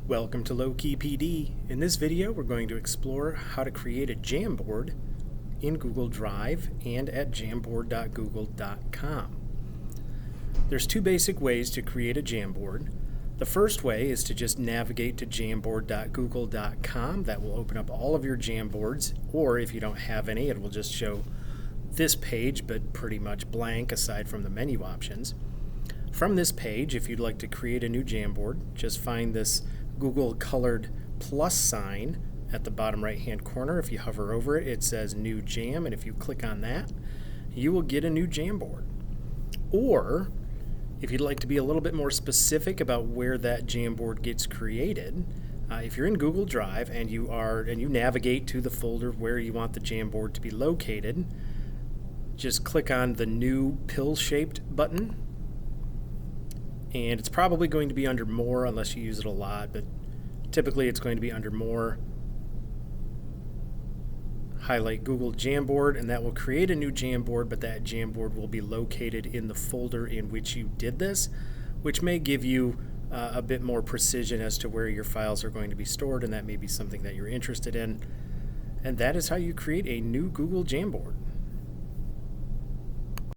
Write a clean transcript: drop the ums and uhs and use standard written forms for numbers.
Welcome to Low Key PD. In this video, we're going to explore how to create a Jamboard in Google Drive and at jamboard.google.com. There's two basic ways to create a Jamboard. The first way is to just navigate to jamboard.google.com. That will open up all of your Jamboards, or if you don't have any, it will just show this page, but pretty much blank aside from the menu options. From this page, if you'd like to create a new Jamboard, just find this Google colored plus sign at the bottom right hand corner. If you hover over it, it says New Jam, and if you click on that, you will get a new Jamboard. Or if you'd like to be a little bit more specific about where that Jamboard gets created, if you're in Google Drive and you navigate to the folder where you want the Jamboard to be located, just click on the new pill-shaped button. And it's probably going to be under More unless you use it a lot, but typically it's going to be under More. Highlight Google Jamboard, and that will create a new Jamboard, but that Jamboard will be located in the folder in which you did this, which may give you a bit more precision as to where your files are going to be stored, and that may be something that you're interested in. And that is how you create a new Google Jamboard.